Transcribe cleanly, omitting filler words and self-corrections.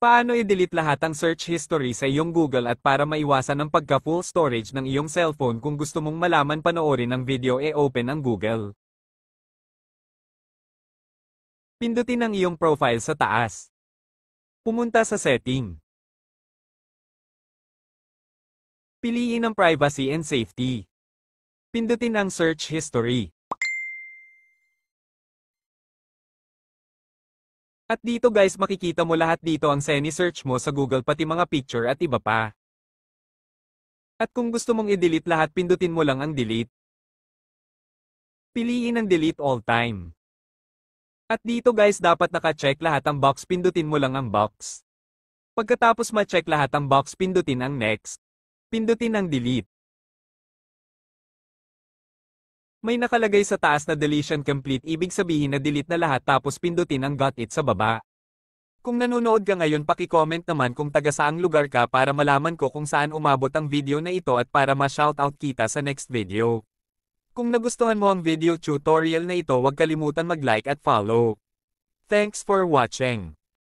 Paano i-delete lahat ang search history sa iyong Google at para maiwasan ang pagka-full storage ng iyong cellphone kung gusto mong malaman panoorin ang video open ang Google. Pindutin ang iyong profile sa taas. Pumunta sa setting. Piliin ang privacy and safety. Pindutin ang search history. At dito guys makikita mo lahat dito ang search mo sa Google pati mga picture at iba pa. At kung gusto mong i-delete lahat pindutin mo lang ang delete. Piliin ang delete all time. At dito guys dapat naka-check lahat ang box pindutin mo lang ang box. Pagkatapos ma-check lahat ang box pindutin ang next. Pindutin ang delete. May nakalagay sa taas na deletion complete ibig sabihin na delete na lahat tapos pindutin ang got it sa baba. Kung nanonood ka ngayon paki-comment naman kung taga saang lugar ka para malaman ko kung saan umabot ang video na ito at para ma-shoutout kita sa next video. Kung nagustuhan mo ang video tutorial na ito huwag kalimutan mag-like at follow. Thanks for watching.